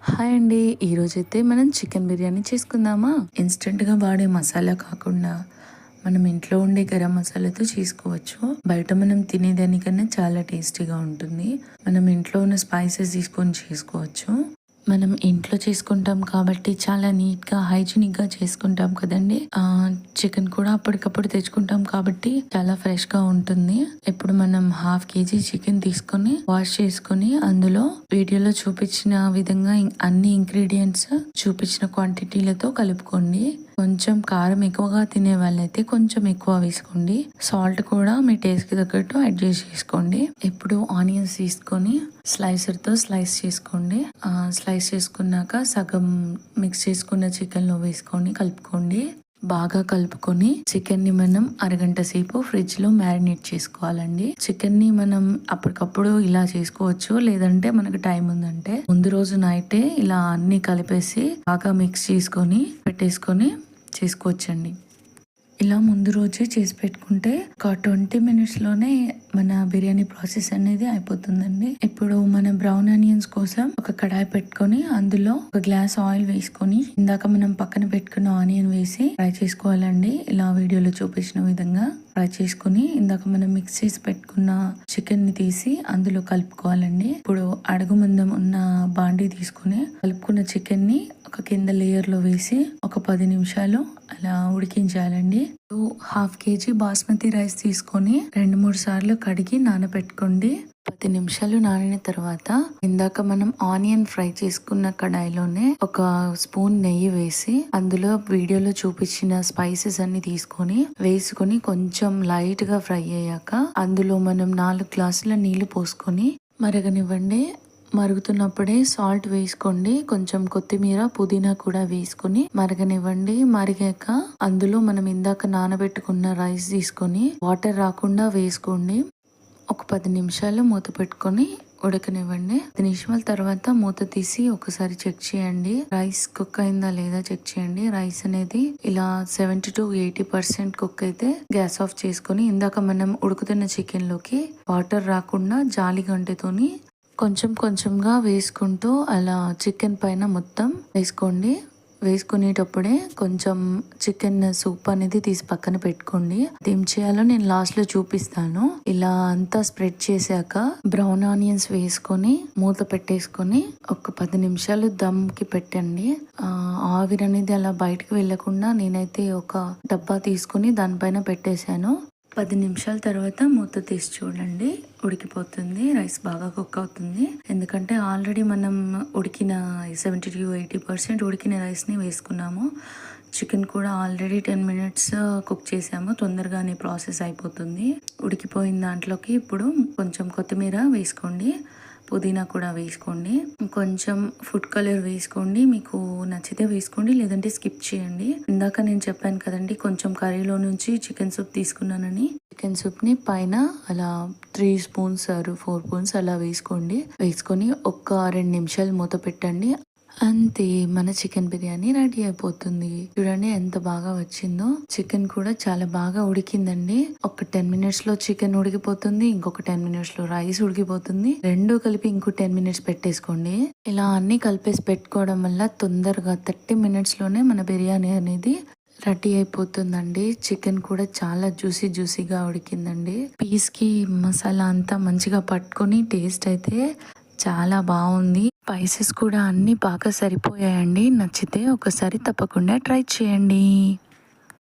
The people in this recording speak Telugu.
హాయ్ అండి, ఈరోజైతే మనం చికెన్ బిర్యానీ చేసుకుందామా. ఇన్స్టెంట్గా వాడే మసాలా కాకుండా మనం ఇంట్లో ఉండే గరం మసాలాతో చేసుకోవచ్చు. బయట మనం తినేదానికన్నా చాలా టేస్టీగా ఉంటుంది. మనం ఇంట్లో ఉన్న స్పైసెస్ తీసుకొని చేసుకోవచ్చు. మనం ఇంట్లో చేసుకుంటాం కాబట్టి చాలా నీట్గా హైజీనిక్గా చేసుకుంటాం కదండి. చికెన్ కూడా అప్పటికప్పుడు తెచ్చుకుంటాం కాబట్టి చాలా ఫ్రెష్గా ఉంటుంది. ఇప్పుడు మనం హాఫ్ కేజీ చికెన్ తీసుకొని వాష్ చేసుకొని అందులో వీడియోలో చూపించిన విధంగా అన్ని ఇంగ్రీడియంట్స్ చూపించిన క్వాంటిటీలతో కలుపుకోండి. కొంచెం కారం ఎక్కువగా తినే వాళ్ళైతే కొంచెం ఎక్కువ వేసుకోండి. సాల్ట్ కూడా మీ టేస్ట్కి తగ్గట్టు అడ్జస్ట్ చేసుకోండి. ఇప్పుడు ఆనియన్స్ తీసుకొని స్లైసర్తో స్లైస్ చేసుకోండి. స్లైస్ చేసుకున్నాక సగం మిక్స్ చేసుకున్న చికెన్లో వేసుకొని కలుపుకోండి. బాగా కలుపుకొని చికెన్ ని మనం అరగంట సేపు ఫ్రిడ్జ్ లో మ్యారినేట్ చేసుకోవాలండి. చికెన్ ని మనం అప్పటికప్పుడు ఇలా చేసుకోవచ్చు, లేదంటే మనకు టైం ఉందంటే ముందు రోజు నైటే ఇలా అన్ని కలిపేసి బాగా మిక్స్ చేసుకొని పెట్టేసుకొని చేసుకోవచ్చండి. ఇలా ముందు రోజే చేసి పెట్టుకుంటే ఒక 20 minutesలోనే మన బిర్యానీ ప్రాసెస్ అనేది అయిపోతుందండి. ఇప్పుడు మన బ్రౌన్ ఆనియన్స్ కోసం ఒక కడాయి పెట్టుకొని అందులో ఒక గ్లాస్ ఆయిల్ వేసుకొని ఇందాక మనం పక్కన పెట్టుకున్న ఆనియన్ వేసి ఫ్రై చేసుకోవాలండి. ఇలా వీడియోలో చూపించిన విధంగా ఫ్రై చేసుకుని ఇందాక మనం మిక్స్ చేసి పెట్టుకున్న చికెన్ ని తీసి అందులో కలుపుకోవాలండి. ఇప్పుడు అడుగు మందం ఉన్న బాండీ తీసుకుని కలుపుకున్న చికెన్ ని ఒక కింద లేయర్ లో వేసి ఒక 10 నిమిషాలు అలా ఉడికించాలండి. హాఫ్ కేజీ బాస్మతి రైస్ తీసుకొని 2-3 సార్లు కడిగి నానబెట్టుకోండి. 10 నిమిషాలు నానిన తర్వాత ఇందాక మనం ఆనియన్ ఫ్రై చేసుకున్న కడాయిలోనే ఒక స్పూన్ నెయ్యి వేసి అందులో వీడియోలో చూపించిన స్పైసెస్ అన్ని తీసుకొని వేసుకొని కొంచెం లైట్ గా ఫ్రై అయ్యాక అందులో మనం 4 గ్లాసుల నీళ్లు పోసుకొని మరగనివ్వండి. మరుగుతున్నప్పుడే సాల్ట్ వేసుకోండి. కొంచెం కొత్తిమీర పుదీనా కూడా వేసుకొని మరగనివ్వండి. మరిగాక అందులో మనం ఇందాక నానబెట్టుకున్న రైస్ తీసుకొని వాటర్ రాకుండా వేసుకోండి. ఒక 10 నిమిషాలు మూత పెట్టుకొని ఉడకనివ్వండి. 10 నిమిషాల తర్వాత మూత తీసి ఒకసారి చెక్ చేయండి. రైస్ కుక్ అయిందా లేదా చెక్ చేయండి. రైస్ అనేది ఇలా 70 to 80% కుక్ అయితే గ్యాస్ ఆఫ్ చేసుకొని ఇందాక మనం ఉడుకుతున్న చికెన్ లోకి వాటర్ రాకుండా జాలి గంటెతోని కొంచెం కొంచెంగా వేసుకుంటూ అలా చికెన్ పైన మొత్తం వేసుకోండి. వేసుకునేటప్పుడే కొంచెం చికెన్ సూప్ అనేది తీసి పక్కన పెట్టుకోండి. ఏం చేయాలో నేను లాస్ట్ లో చూపిస్తాను. ఇలా అంతా స్ప్రెడ్ చేశాక బ్రౌన్ ఆనియన్స్ వేసుకొని మూత పెట్టేసుకొని ఒక 10 నిమిషాలు దమ్ కి పెట్టండి. ఆవిరి అనేది అలా బయటకు వెళ్లకుండా నేనైతే ఒక డబ్బా తీసుకుని దానిపైన పెట్టేశాను. 10 నిమిషాల తర్వాత మూత తీసి చూడండి, ఉడికిపోతుంది. రైస్ బాగా కుక్ అవుతుంది. ఎందుకంటే ఆల్రెడీ మనం ఉడికిన 70 to 80% ఉడికిన రైస్ని వేసుకున్నాము. చికెన్ కూడా ఆల్రెడీ 10 minutes కుక్ చేసాము. తొందరగానే ప్రాసెస్ అయిపోతుంది. ఉడికిపోయిన దాంట్లోకి ఇప్పుడు కొంచెం కొత్తిమీర వేసుకోండి. పుదీనా కూడా వేసుకోండి. కొంచెం ఫుడ్ కలర్ వేసుకోండి. మీకు నచ్చితే వేసుకోండి, లేదంటే స్కిప్ చేయండి. ఇందాక నేను చెప్పాను కదండి, కొంచెం కర్రీలో నుంచి చికెన్ సూప్ తీసుకున్నానని. చికెన్ సూప్ ని పైన అలా 3 spoons or 4 spoons అలా వేసుకోండి. వేసుకొని ఒక 2 నిమిషాలు మూత పెట్టండి. అంతే, మన చికెన్ బిర్యానీ రెడీ అయిపోతుంది. చూడండి ఎంత బాగా వచ్చిందో. చికెన్ కూడా చాలా బాగా ఉడికిందండి. ఒక 10 minutes లో చికెన్ ఉడికిపోతుంది, ఇంకొక 10 minutes లో రైస్ ఉడికిపోతుంది. రెండు కలిపి ఇంకో 10 minutes పెట్టేసుకోండి. ఇలా అన్ని కలిపేసి పెట్టుకోవడం వల్ల తొందరగా 30 minutes లోనే మన బిర్యానీ అనేది రెడీ అయిపోతుందండి. చికెన్ కూడా చాలా జ్యూసీగా ఉడికిందండి. పీస్ కి మసాలా అంతా మంచిగా పట్టుకొని టేస్ట్ అయితే చాలా బాగుంది. స్పైసెస్ కూడా అన్ని బాగా సరిపోయాయండి. నచ్చితే ఒకసారి తప్పకుండా ట్రై చేయండి.